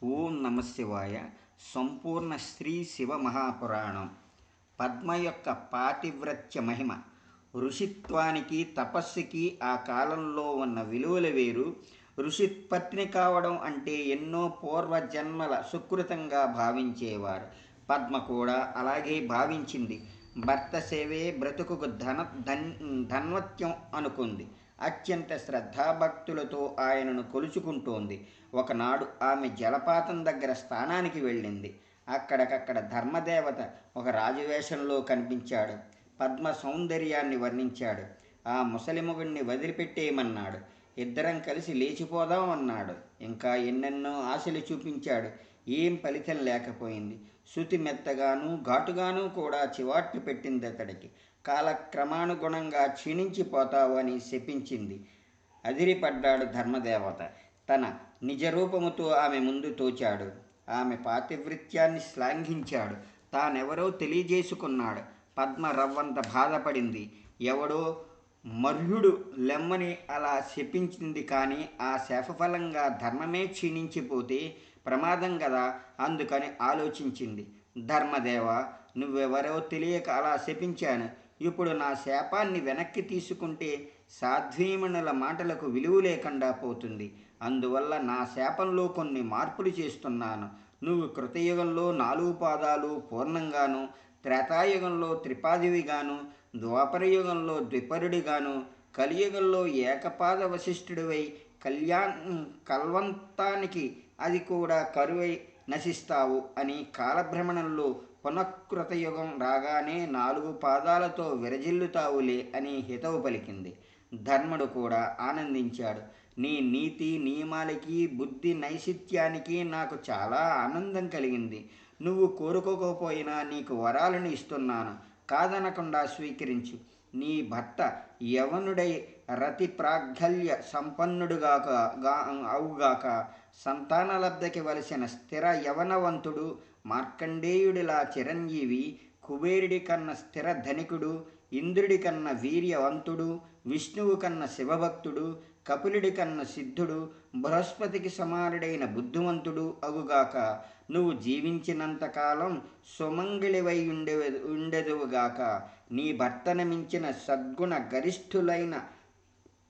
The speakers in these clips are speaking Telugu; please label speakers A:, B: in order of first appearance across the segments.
A: ఓం నమ శివాయ. సంపూర్ణ శ్రీ శివ మహాపురాణం. పద్మ యొక్క పాతివ్రత్య మహిమ. ఋషిత్వానికి తపస్సుకి ఆ కాలంలో ఉన్న విలువలు వేరు. ఋషిపత్ని కావడం అంటే ఎన్నో పూర్వజన్మల సుకృతంగా భావించేవారు. పద్మ కూడా అలాగే భావించింది. భర్త సేవే బ్రతుకుకు ధన్వత్యం అనుకుంది. అత్యంత శ్రద్ధాభక్తులతో ఆయనను కొలుచుకుంటోంది. ఒకనాడు ఆమె జలపాతం దగ్గర స్థానానికి వెళ్ళింది. అక్కడికక్కడ ధర్మదేవత ఒక రాజవేషంలో కనిపించాడు. పద్మ సౌందర్యాన్ని వర్ణించాడు. ఆ ముసలిమగుణ్ణి వదిలిపెట్టేయమన్నాడు. ఇద్దరం కలిసి లేచిపోదాం అన్నాడు. ఇంకా ఎన్నెన్నో ఆశలు చూపించాడు. ఏం ఫలితం లేకపోయింది. శృతి మెత్తగాను ఘాటుగాను కూడా చివాట్లు పెట్టింది అతడికి. కాలక్రమానుగుణంగా క్షీణించిపోతావు అని శపించింది. అదిరిపడ్డాడు ధర్మదేవత. తన నిజరూపముతో ఆమె ముందు తోచాడు. ఆమె పాతివృత్యాన్ని శ్లాఘించాడు. తానెవరో తెలియజేసుకున్నాడు. పద్మ రవ్వంత బాధపడింది. ఎవడో మర్యుడు లెమ్మని అలా శపించింది. కానీ ఆ శాపఫలంగా ధర్మమే క్షీణించిపోతే ప్రమాదం కదా, అందుకని ఆలోచించింది. ధర్మదేవ, నువ్వెవరో తెలియక అలా శపించాను. ఇప్పుడు నా శాపాన్ని వెనక్కి తీసుకుంటే సాధ్వీమణుల మాటలకు విలువ లేకుండా పోతుంది. అందువల్ల నా శాపంలో కొన్ని మార్పులు చేస్తున్నాను. నువ్వు కృతయుగంలో 4 పాదాలు పూర్ణంగాను, త్రేతాయుగంలో త్రిపాదివిగాను, ద్వాపరయుగంలో ద్విపరుడిగాను, కలియుగంలో ఏకపాద వశిష్ఠుడివై కల్వంతానికి అది కూడా కరువై నశిస్తావు అని కాలభ్రమణంలో పునఃకృతయుగం రాగానే 4 పాదాలతో విరజిల్లుతావులే అని హితవు పలికింది. ధర్ముడు కూడా ఆనందించాడు. నీ నీతి నియమాలకి బుద్ధి నైశిత్యానికి నాకు చాలా ఆనందం కలిగింది. నువ్వు కోరుకోకపోయినా నీకు వరాలను ఇస్తున్నాను. కాదనకుండా స్వీకరించు. నీ భర్త యవనుడై రతి ప్రాగల్య సంపన్నుడుగాక అవుగాక. సంతానలబ్ధకి వలసిన స్థిర యవనవంతుడు, మార్కండేయుడిలా చిరంజీవి, కుబేరుడి కన్న స్థిర ధనికుడు, ఇంద్రుడి కన్న వీర్యవంతుడు, విష్ణువు కన్న శివభక్తుడు, కపిలుడి కన్న సిద్ధుడు, బృహస్పతికి సమానుడైన బుద్ధివంతుడు అగుగాక. నువ్వు జీవించినంతకాలం సుమంగళివై ఉండెదువుగాక. నీ భర్తను మించిన సద్గుణ గరిష్ఠులైన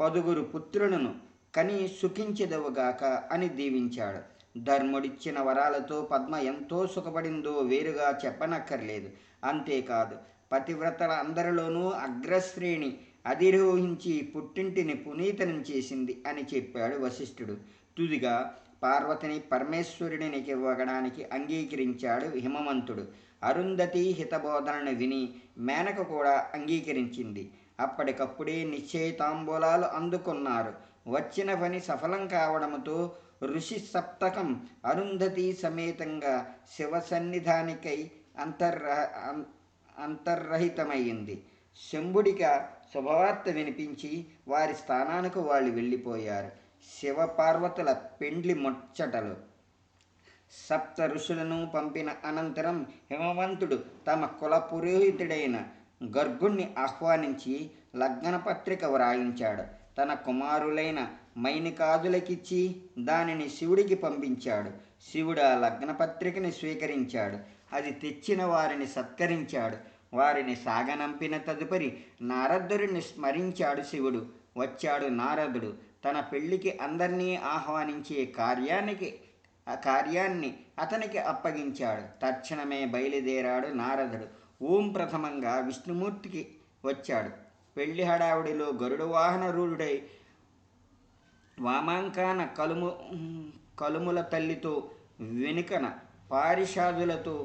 A: 10 పుత్రులను కని సుఖించెదవుగాక అని దీవించాడు. ధర్ముడిచ్చిన వరాలతో పద్మ ఎంతో సుఖపడిందో వేరుగా చెప్పనక్కర్లేదు. అంతేకాదు, పతివ్రతల అందరిలోనూ అగ్రశ్రేణి అధిరోహించి పుట్టింటిని పునీతనం చేసింది అని చెప్పాడు వశిష్ఠుడు. తుదిగా పార్వతిని పరమేశ్వరుడినికి ఇవ్వడానికి అంగీకరించాడు హిమవంతుడు. అరుంధతి హితబోధనను విని మేనక కూడా అంగీకరించింది. అప్పటికప్పుడే నిశ్చయితాంబూలాలు అందుకున్నారు. వచ్చిన పని సఫలం కావడంతో ఋషి సప్తకం అరుంధతి సమేతంగా శివసన్నిధానికై అంతర్రహితమైంది. శంభుడిక శుభవార్త వినిపించి వారి స్థానానికి వాళ్ళు వెళ్ళిపోయారు. శివపార్వతుల పెండ్లి ముచ్చటలు. సప్త ఋషులను పంపిన అనంతరం హిమవంతుడు తమ కుల పురోహితుడైన గర్గుణ్ణి ఆహ్వానించి లగ్నపత్రిక వ్రాయించాడు. తన కుమారులైన మైనికాదులకిచ్చి దానిని శివుడికి పంపించాడు. శివుడు ఆ లగ్నపత్రికని స్వీకరించాడు. అది తెచ్చిన వారిని సత్కరించాడు. వారిని సాగనంపిన తదుపరి నారదుడిని స్మరించాడు శివుడు. వచ్చాడు నారదుడు. తన పెళ్లికి అందరినీ ఆహ్వానించే కార్యాన్ని అతనికి అప్పగించాడు. తక్షణమే బయలుదేరాడు నారదుడు. ఓం ప్రథమంగా విష్ణుమూర్తికి వచ్చాడు. పెళ్లి హడావుడిలో గరుడు వాహన రూఢుడై వామాంకాన కలుముల తల్లితో, వెనుకన పారిషాదులతో,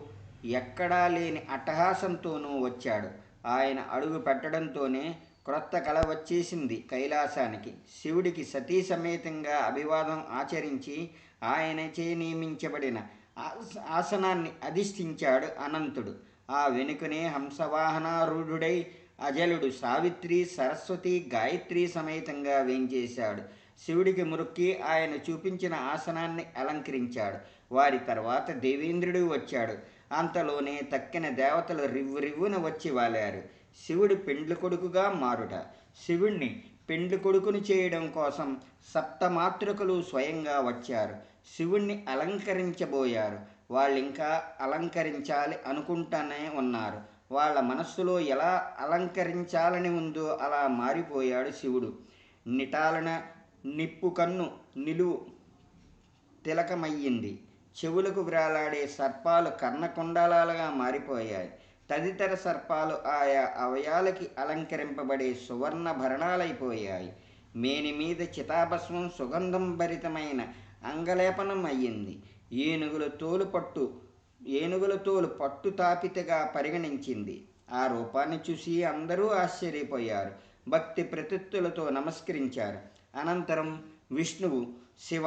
A: ఎక్కడా లేని అట్టహాసంతోనూ వచ్చాడు. ఆయన అడుగు పెట్టడంతోనే క్రొత్త కళ వచ్చేసింది కైలాసానికి. శివుడికి సతీ సమేతంగా అభివాదం ఆచరించి ఆయనచే నియమించబడిన ఆసనాన్ని అధిష్ఠించాడు అనంతుడు. ఆ వెనుకనే హంసవాహనారూఢుడై అజలుడు, సావిత్రి, సరస్వతి, గాయత్రి సమేతంగా వేంచేశాడు. శివుడికి మురుక్కి ఆయన చూపించిన ఆసనాన్ని అలంకరించాడు. వారి తర్వాత దేవేంద్రుడు వచ్చాడు. అంతలోనే తక్కిన దేవతలు రివ్వున వచ్చి వాలారు. శివుడు పెండ్లి కొడుకుగా మారుట. శివుణ్ణి పెండ్లి కొడుకుని చేయడం కోసం సప్తమాతృకలు స్వయంగా వచ్చారు. శివుణ్ణి అలంకరించబోయారు. వాళ్ళింకా అలంకరించాలి అనుకుంటానే ఉన్నారు. వాళ్ళ మనస్సులో ఎలా అలంకరించాలని ఉందో అలా మారిపోయాడు శివుడు. నిటాలన నిప్పు కన్ను నిలువు తిలకమయ్యింది. చెవులకు వ్రేలాడే సర్పాలు కర్ణకుండలాలుగా మారిపోయాయి. తదితర సర్పాలు ఆయా అవయాలకి అలంకరింపబడే సువర్ణ భరణాలైపోయాయి. మేని మీద చితాభస్మం సుగంధం భరితమైన అంగలేపనం అయ్యింది. ఏనుగుల తోలు పట్టు తాపితగా పరిగణించింది. ఆ రూపాన్ని చూసి అందరూ ఆశ్చర్యపోయారు. భక్తి ప్రతిత్తులతో నమస్కరించారు. అనంతరం విష్ణువు, శివ,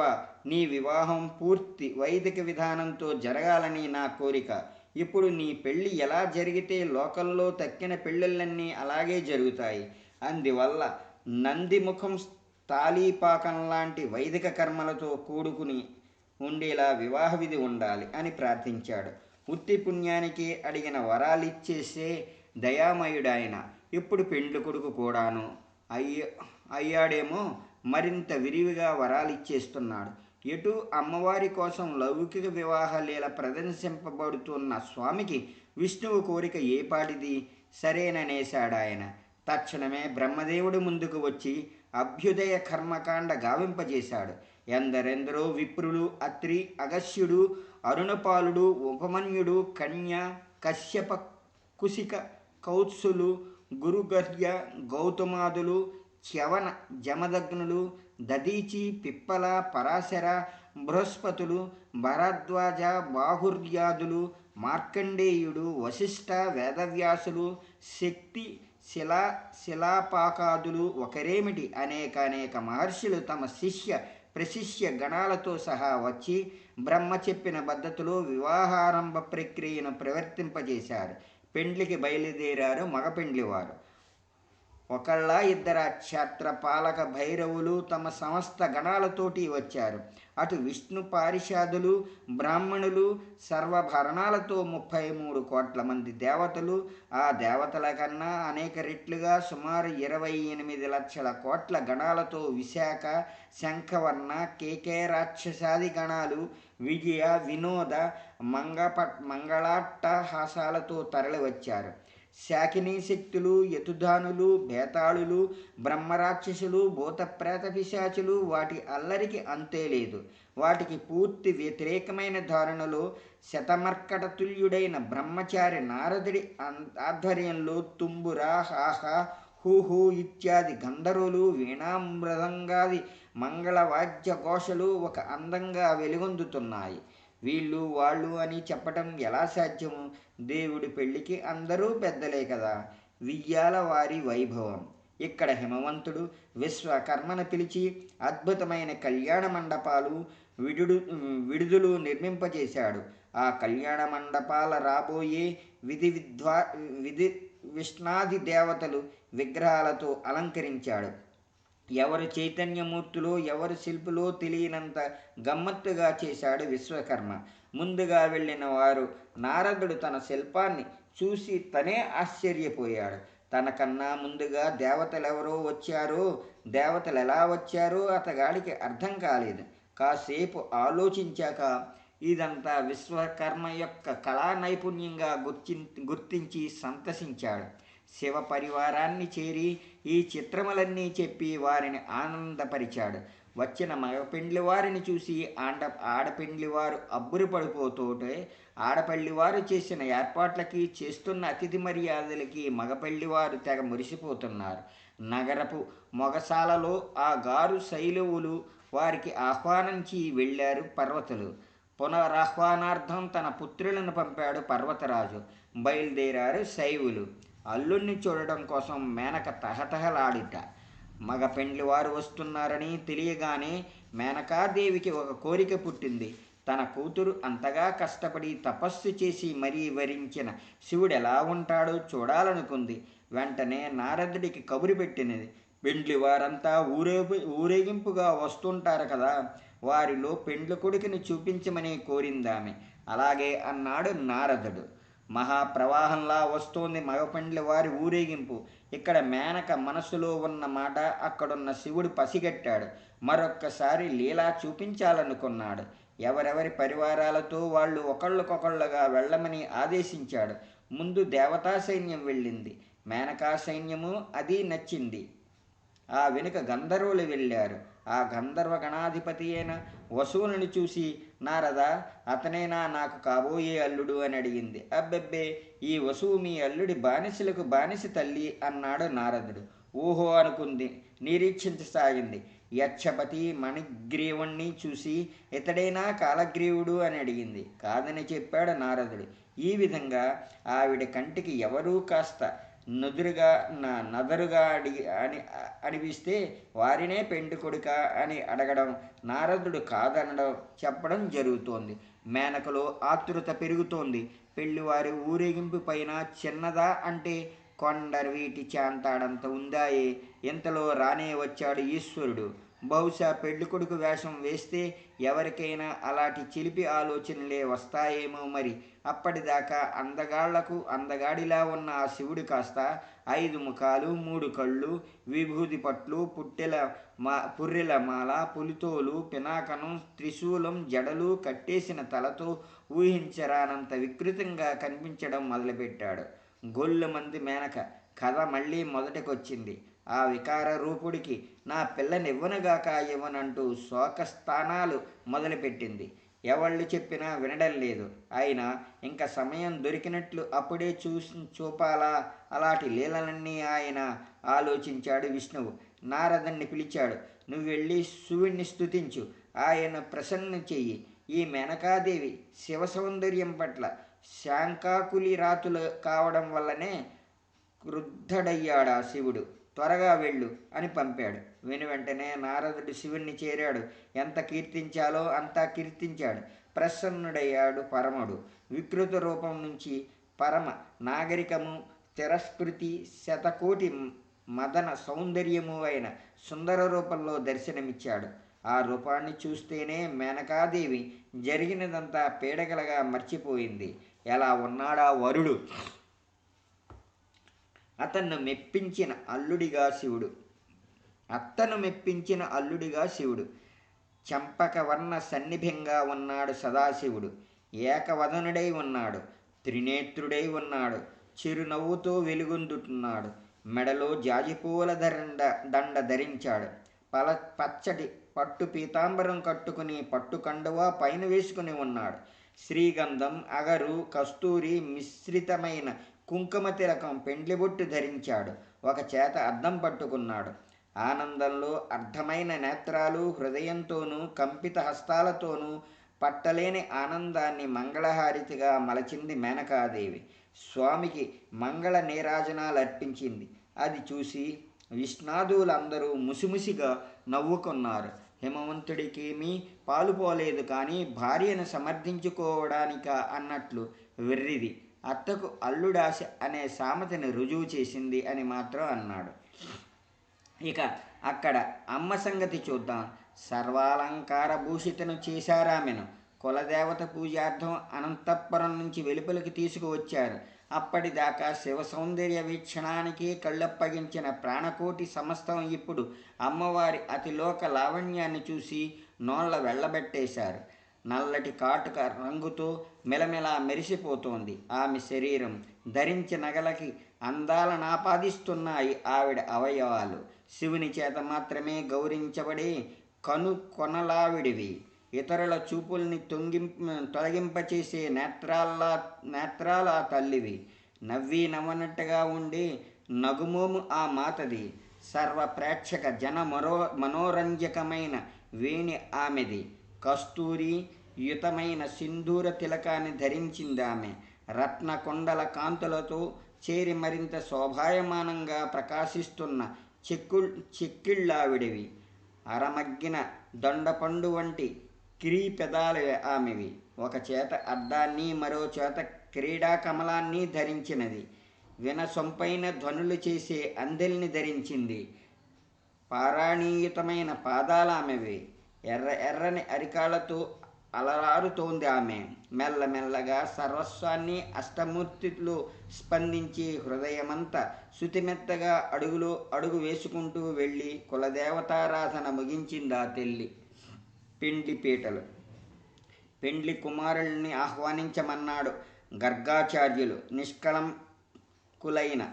A: నీ వివాహం పూర్తి వైదిక విధానంతో జరగాలని నా కోరిక. ఇప్పుడు నీ పెళ్ళి ఎలా జరిగితే లోకంలో తక్కిన పెళ్ళిళ్ళన్నీ అలాగే జరుగుతాయి. అందువల్ల నందిముఖం తాళీపాకం లాంటి వైదిక కర్మలతో కూడుకుని ఉండేలా వివాహ విధి ఉండాలి అని ప్రార్థించాడు. ఉత్తి పుణ్యానికి అడిగిన వరాలిచ్చేసే దయామయుడాయన ఇప్పుడు పెండ్లి కొడుకు కూడాను అయ్యాడేమో మరింత విరివిగా వరాలిచ్చేస్తున్నాడు. ఎటు అమ్మవారి కోసం లౌకిక వివాహ లీల ప్రదర్శింపబడుతున్న స్వామికి విష్ణువు కోరిక ఏపాటిది సరేననేశాడాయన. తక్షణమే బ్రహ్మదేవుడు ముందుకు వచ్చి అభ్యుదయ కర్మకాండ గావింపజేశాడు. ఎందరెందరో విప్రులు, అత్రి, అగస్యుడు, అరుణపాలుడు, ఉపమన్యుడు, కన్య, కశ్యప, కుశిక, కౌత్సులు, గురుగర్య, గౌతమాదులు, చ్యవన, జమదగ్నులు, దదీచి, పిప్పల, పరాశర, బృహస్పతులు, భరద్వాజ, బాహుర్యాదులు, మార్కండేయుడు, వశిష్ఠ, వేదవ్యాసులు, శక్తి, శిలాపాకాదులు ఒకరేమిటి అనేక మహర్షులు తమ శిష్య ప్రశిష్య గణాలతో సహా వచ్చి బ్రహ్మ చెప్పిన పద్ధతిలో వివాహారంభ ప్రక్రియను ప్రవర్తింపజేశారు. పెండ్లికి బయలుదేరారు మగ పెండ్లివారు. ఒకళ్ళ ఇద్దర క్షేత్రపాలక భైరవులు తమ సమస్త గణాలతోటి వచ్చారు. అటు విష్ణు పారిషాదులు, బ్రాహ్మణులు సర్వభరణాలతో 33 కోట్ల మంది దేవతలు, ఆ దేవతల కన్నా అనేక రెట్లుగా సుమారు 28 లక్షల కోట్ల గణాలతో విశాఖ, శంఖవర్ణ, కేకే రాక్షసాది గణాలు విజయ, వినోద, మంగళాట్టహాసాలతో తరలివచ్చారు. శాకినీ శక్తులు, యతుధానులు, బేతాళులు, బ్రహ్మరాక్షసులు, భూతప్రేత పిశాచులు వాటి అల్లరికి అంతే లేదు. వాటికి పూర్తి వ్యతిరేకమైన ధారణలో శతమర్కటతుల్యుడైన బ్రహ్మచారి నారదుడి ఆధ్వర్యంలో తుంబుర, హాహ, హూహు ఇత్యాది గంధర్వులు, వీణామృదంగాది మంగళవాద్య ఘోషలు ఒక అందంగా వెలుగొందుతున్నాయి. వీళ్ళు వాళ్ళు అని చెప్పటం ఎలా సాధ్యము? దేవుడి పెళ్ళికి అందరూ పెద్దలే కదా. వియ్యాల వారి వైభవం. ఇక్కడ హిమవంతుడు విశ్వకర్మను పిలిచి అద్భుతమైన కళ్యాణ మండపాలు, విడుదలు నిర్మింపజేశాడు. ఆ కళ్యాణ మండపాల రాబోయే విధి విష్ణాది దేవతలు విగ్రహాలతో అలంకరించాడు. ఎవరు చైతన్యమూర్తులో ఎవరు శిల్పులో తెలియనంత గమ్మత్తుగా చేశాడు విశ్వకర్మ. ముందుగా వెళ్ళిన వారు నారదుడు తన శిల్పాన్ని చూసి తనే ఆశ్చర్యపోయాడు. తనకన్నా ముందుగా దేవతలెవరో వచ్చారో, దేవతలు ఎలా వచ్చారో అతగాడికి అర్థం కాలేదు. కాసేపు ఆలోచించాక ఇదంతా విశ్వకర్మ యొక్క కళా నైపుణ్యంగా గుర్తించి సంతసించాడు. శివ పరివారాన్ని చేరి ఈ చిత్రములన్నీ చెప్పి వారిని ఆనందపరిచాడు. వచ్చిన మగ పెండ్లివారిని చూసి ఆడపెండ్లివారు అబ్బురపడిపోతోటే ఆడపల్లివారు చేసిన ఏర్పాట్లకి, చేస్తున్న అతిథి మర్యాదలకి మగపెళ్లివారు తెగ మురిసిపోతున్నారు. నగరపు మొగసాలలో ఆ గారు శైలవులు వారికి ఆహ్వానించి వెళ్ళారు పర్వతులు. పునరాహ్వానార్థం తన పుత్రులను పంపాడు పర్వతరాజు. బయలుదేరారు శైవులు. అల్లుణ్ణి చూడడం కోసం మేనక తహతహలాడిట. మగ పెండ్లివారు వస్తున్నారని తెలియగానే మేనకాదేవికి ఒక కోరిక పుట్టింది. తన కూతురు అంతగా కష్టపడి తపస్సు చేసి మరీ వరించిన శివుడెలా ఉంటాడో చూడాలనుకుంది. వెంటనే నారదుడికి కబురు పెట్టినది. పెండ్లివారంతా ఊరేగింపుగా వస్తుంటారు కదా, వారిలో పెండ్లి కొడుకుని చూపించమని కోరిందామె. అలాగే అన్నాడు నారదుడు. మహాప్రవాహంలా వస్తోంది మగపెండ్లి వారి ఊరేగింపు. ఇక్కడ మేనక మనసులో ఉన్న మాట అక్కడున్న శివుడు పసిగట్టాడు. మరొక్కసారి లీలా చూపించాలనుకున్నాడు. ఎవరెవరి పరివారాలతో వాళ్ళు ఒకళ్ళకొకళ్ళుగా వెళ్ళమని ఆదేశించాడు. ముందు దేవతా సైన్యం వెళ్ళింది. మేనకా సైన్యము అది నచ్చింది. ఆ వెనుక గంధర్వులు వెళ్ళారు. ఆ గంధర్వ గణాధిపతి అయిన వసువులను చూసి, నారద, అతనేనా నాకు కాబోయే అల్లుడు అని అడిగింది. అబ్బెబ్బే, ఈ వసువు మీ అల్లుడి బానిసలకు బానిస తల్లి అన్నాడు నారదుడు. ఓహో అనుకుంది, నిరీక్షించసాగింది. యక్షపతి మణిగ్రీవుణ్ణి చూసి, ఇతడేనా కాలగ్రీవుడు అని అడిగింది. కాదని చెప్పాడు నారదుడు. ఈ విధంగా ఆవిడ కంటికి ఎవరూ కాస్త నుదురుగా నదరుగా అనిపిస్తే వారినే పెండి కొడుక అని అడగడం, నారదుడు కాదనడం చెప్పడం జరుగుతోంది. మేనకలో ఆతృత పెరుగుతోంది. పెళ్లివారి ఊరేగింపు పైన చిన్నదా అంటే కొండవీటి చాంతాడంత ఉందాయే. ఇంతలో రానే వచ్చాడు ఈశ్వరుడు. బహుశా పెళ్ళికొడుకు వేషం వేస్తే ఎవరికైనా అలాంటి చిలిపి ఆలోచనలే వస్తాయేమో మరి. అప్పటిదాకా అందగాళ్లకు అందగాడిలా ఉన్న ఆ శివుడు కాస్త 5 ముఖాలు, 3 కళ్ళు, విభూది పట్లు, పుర్రెల మాల, పులితోలు, పినాకనం, త్రిశూలం, జడలు, కట్టేసిన తలతో ఊహించరానంత వికృతంగా కనిపించడం మొదలుపెట్టాడు. గొల్లుమంది మేనక. కథ మళ్ళీ మొదటికొచ్చింది. ఆ వికార రూపుడికి నా పిల్లనివ్వనుగాక ఇవ్వనంటూ శోకస్థానాలు మొదలుపెట్టింది. ఎవళ్ళు చెప్పినా వినడం లేదు. అయినా ఇంకా సమయం దొరికినట్లు అప్పుడే చూపాలా అలాంటి లీలలన్నీ ఆయన ఆలోచించాడు. విష్ణువు నారదుణ్ణి పిలిచాడు. నువ్వు వెళ్ళి శివుణ్ణి స్తుతించు, ఆయన ప్రసన్నం చెయ్యి. ఈ మేనకాదేవి శివ సౌందర్యం పట్ల శాంకాకులి రాతులు కావడం వల్లనే క్రుద్ధుడయ్యాడా శివుడు. త్వరగా వెళ్ళు అని పంపాడు. వెంటనే నారదుడు శివుణ్ణి చేరాడు. ఎంత కీర్తించాలో అంతా కీర్తించాడు. ప్రసన్నుడయ్యాడు పరముడు. వికృత రూపం నుంచి పరమ నాగరికము, తిరస్కృతి, శతకోటి మదన సౌందర్యము అయిన సుందర రూపంలో దర్శనమిచ్చాడు. ఆ రూపాన్ని చూస్తేనే మేనకాదేవి జరిగినదంతా పీడకలగా మర్చిపోయింది. ఎలా ఉన్నాడా వరుడు. అతను మెప్పించిన అల్లుడిగా శివుడు. చంపకవర్ణ సన్నిభంగా ఉన్నాడు సదాశివుడు. ఏకవదనుడై ఉన్నాడు. త్రినేత్రుడై ఉన్నాడు. చిరునవ్వుతో వెలుగొందుతున్నాడు. మెడలో జాజిపూల దండ ధరించాడు. పచ్చటి పట్టు పీతాంబరం కట్టుకుని పట్టు కండువా పైన వేసుకుని ఉన్నాడు. శ్రీగంధం, అగరు, కస్తూరి మిశ్రితమైన కుంకుమ తిలకం పెండ్లిబొట్టు ధరించాడు. ఒక చేత అద్దం పట్టుకున్నాడు. ఆనందంలో అర్థమైన నేత్రాలు, హృదయంతోనూ కంపిత హస్తాలతోనూ పట్టలేని ఆనందాన్ని మంగళహారతిగా మలచింది మేనకాదేవి. స్వామికి మంగళ నీరాజనాలు అర్పించింది. అది చూసి విష్ణాదువులందరూ ముసిముసిగా నవ్వుకున్నారు. హిమవంతుడికేమీ పాలుపోలేదు, కానీ భార్యను సమర్థించుకోవడానిక అన్నట్లు వెర్రిది అత్తకు అల్లుడాశ అనే సామెతని రుజువు చేసింది అని మాత్రం అన్నాడు. ఇక అక్కడ అమ్మ సంగతి చూద్దాం. సర్వాలంకార భూషితను చేశారామెను. కులదేవత పూజార్థం అనంతపురం నుంచి వెలుపలికి తీసుకువచ్చారు. అప్పటిదాకా శివ సౌందర్య వీక్షణానికి కళ్ళప్పగించిన ప్రాణకోటి సమస్తం ఇప్పుడు అమ్మవారి అతిలోక లావణ్యాన్ని చూసి నోళ్ల వెళ్ళబెట్టేశారు. నల్లటి కాటుక రంగుతో మెలమెలా మెరిసిపోతోంది ఆమె శరీరం. ధరించిన నగలకి అందాలనాపాదిస్తున్నాయి ఆవిడ అవయవాలు. శివుని చేత మాత్రమే గౌరవించబడే కొనలావిడివి. ఇతరుల చూపుల్ని తొలగింపచేసే నేత్రాల తల్లివి. నవ్వి నవ్వనట్టుగా ఉండే నగుమోము ఆ మాతది. సర్వ ప్రేక్షక జన మనోరంజకమైన వేణి ఆమెది. కస్తూరి యుతమైన సింధూర తిలకాన్ని ధరించిందామె. రత్నకొండల కాంతులతో చేరి మరింత శోభాయమానంగా ప్రకాశిస్తున్న చెక్కిళ్ళావిడివి. అరమగ్గిన దొండపండు వంటి పెదాలు ఆమెవి. ఒక చేత అద్దాన్ని, మరో చేత క్రీడా కమలాన్ని ధరించినది. వినసొంపైన ధ్వనులు చేసే అందెల్ని ధరించింది. పారాణీయుతమైన పాదాలామెవి. ఎర్రని అరికాళ్లతో అలరారుతోంది ఆమె. మెల్లమెల్లగా సర్వస్వాన్ని అష్టమూర్తిలో స్పందించి హృదయమంతా శుతిమెత్తగా అడుగు వేసుకుంటూ వెళ్ళి కులదేవతారాధన ముగించింది ఆ తల్లి. పిండి పీటలు పెండ్లి కుమారుల్ని ఆహ్వానించమన్నాడు గర్గాచార్యులు. నిష్కళంకులైన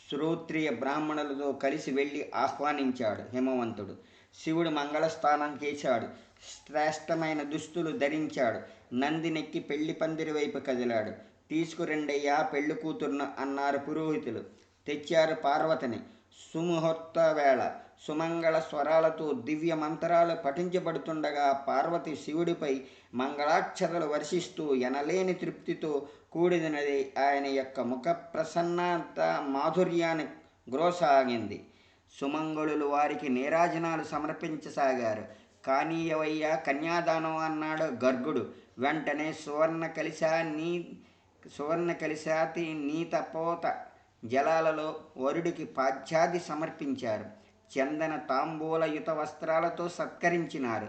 A: శ్రోత్రియ బ్రాహ్మణులతో కలిసి వెళ్ళి ఆహ్వానించాడు హిమవంతుడు. శివుడు మంగళస్థానం చేశాడు. శ్రేష్టమైన దుస్తులు ధరించాడు. నందినెక్కి పెళ్లి పందిరి వైపు కదిలాడు. తీసుకురండయ్యా పెళ్లి కూతుర్ను అన్నారు పురోహితులు. తెచ్చారు పార్వతిని. సుముహూర్త వేళ సుమంగళ స్వరాలతో దివ్య మంత్రాలు పఠించబడుతుండగా పార్వతి శివుడిపై మంగళాక్షతలు వర్షిస్తూ ఎనలేని తృప్తితో కూడినది ఆయన యొక్క ముఖ ప్రసన్నత మాధుర్యాన్ని గ్రోసాగింది. సుమంగళులు వారికి నీరాజనాలు సమర్పించసాగారు. కానీయవయ్యా కన్యాదానం అన్నాడు గర్గుడు. వెంటనే సువర్ణ కలిశాతి నీతపోత జలాలలో వరుడికి పాద్యాది సమర్పించారు. చందన తాంబూలయుత వస్త్రాలతో సత్కరించినారు.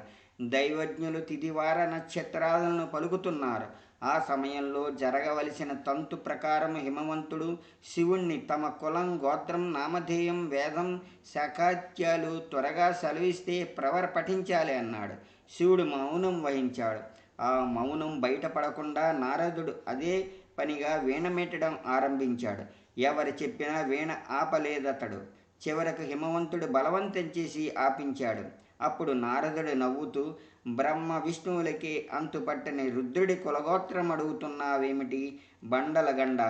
A: దైవజ్ఞులు తిథివార నక్షత్రాలను పలుకుతున్నారు. ఆ సమయంలో జరగవలసిన తంతు ప్రకారం హిమవంతుడు శివుణ్ణి తమ కులం, గోత్రం, నామధేయం, వేదం, శాఖాత్యాలు త్వరగా సెలవిస్తే ప్రవర పఠించాలి అన్నాడు. శివుడు మౌనం వహించాడు. ఆ మౌనం బయటపడకుండా నారదుడు అదే పనిగా వీణ మెట్టడం ఆరంభించాడు. ఎవరు చెప్పినా వీణ ఆపలేదతడు. చివరకు హిమవంతుడు బలవంతం చేసి ఆపించాడు. అప్పుడు నారదుడు నవ్వుతూ, బ్రహ్మ విష్ణువులకే అంతుపట్టని రుద్రుడి కులగోత్రం అడుగుతున్నావేమిటి బండలగండ?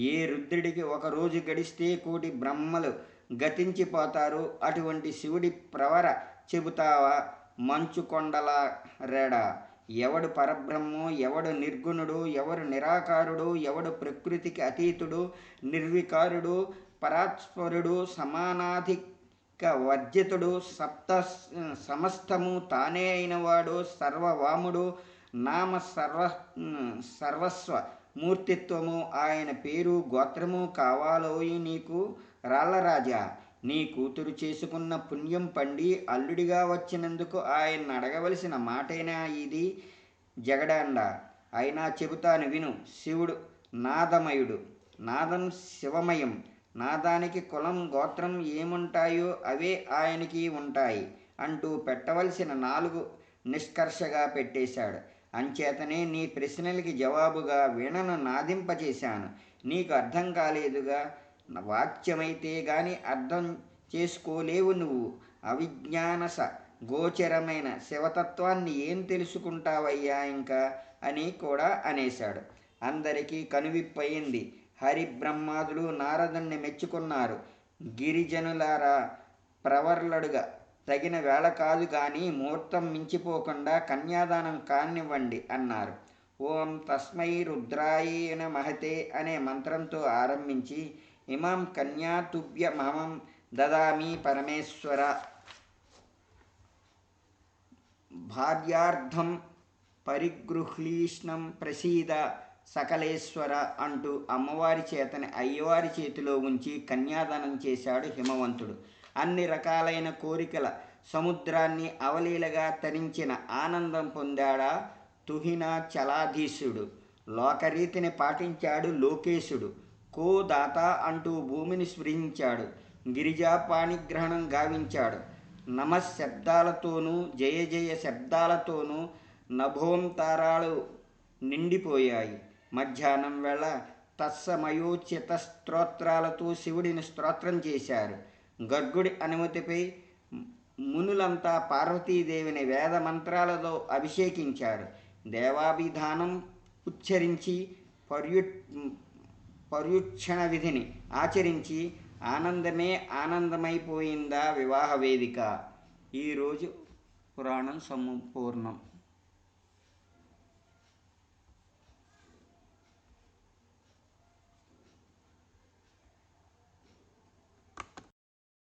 A: ఏ రుద్రుడికి ఒకరోజు గడిస్తే కోటి బ్రహ్మలు గతించిపోతారు. అటువంటి శివుడి ప్రవర చెబుతావా మంచుకొండల రెడా? ఎవడు పరబ్రహ్మో, ఎవడు నిర్గుణుడు, ఎవడు నిరాకారుడు, ఎవడు ప్రకృతికి అతీతుడు, నిర్వికారుడు, పరాత్పరుడు, సమానాధిక వర్జితుడు, సమస్తము తానే అయినవాడు, సర్వవాముడు, నామ సర్వస్వ మూర్తిత్వము, ఆయన పేరు గోత్రము కావాలోయి నీకు రాళ్ళరాజా? నీ కూతురు చేసుకున్న పుణ్యం పండి అల్లుడిగా వచ్చినందుకు ఆయన అడగవలసిన మాటైనా ఇది జగడాండ? అయినా చెబుతాను విను. శివుడు నాదమయుడు, నాదం శివమయం. నాదానికి కులం, గోత్రం ఏముంటాయో అవే ఆయనకి ఉంటాయి అంటూ పెట్టవలసిన 4 నిష్కర్షగా పెట్టేశాడు. అంచేతనే నీ ప్రశ్నలకి జవాబుగా వీణను నాదింపచేశాను. నీకు అర్థం కాలేదుగా. వాక్యమైతే గాని అర్థం చేసుకోలేవు నువ్వు. అవిజ్ఞానస గోచరమైన శివతత్వాన్ని ఏం తెలుసుకుంటావయ్యా ఇంకా అని కూడా అనేశాడు. అందరికీ కనువిప్పయింది. హరిబ్రహ్మాదులు నారదుణ్ణి మెచ్చుకున్నారు. గిరిజనులారా, ప్రవర్లడుగా తగిన వేళ కాదు కానీ ముహూర్తం మించిపోకుండా కన్యాదానం కానివ్వండి అన్నారు. ఓం తస్మై రుద్రాయేణ మహతే అనే మంత్రంతో ఆరంభించి ఇమాం కన్యా తుభ్యమహం దదామి పరమేశ్వర, భార్యార్థం పరిగృహ్లీష్ణం ప్రసీద సకలేశ్వర అంటూ అమ్మవారి చేతని అయ్యవారి చేతిలో ఉంచి కన్యాదానం చేశాడు హిమవంతుడు. అన్ని రకాలైన కోరికల సముద్రాన్ని అవలీలగా తరించిన ఆనందం పొందాడా తుహిన చలాధీశుడు. లోకరీతిని పాటించాడు లోకేశుడు. కో దాత అంటూ భూమిని స్మరించాడు. గిరిజా పాణిగ్రహణం గావించాడు. నమశబ్దాలతోనూ జయ జయ శబ్దాలతోనూ నభోంతారాలు నిండిపోయాయి. మధ్యాహ్నం వేళ తత్సమయోచిత స్తోత్రాలతో శివుడిని స్తోత్రం చేశారు. గర్గుడి అనుమతిపై మునులంతా పార్వతీదేవిని వేద మంత్రాలతో అభిషేకించారు. దేవాభిధానం ఉచ్చరించి పర్యుక్షణ విధిని ఆచరించి ఆనందమే ఆనందమైపోయిందా వివాహ వేదిక. ఈరోజు పురాణం సంపూర్ణం.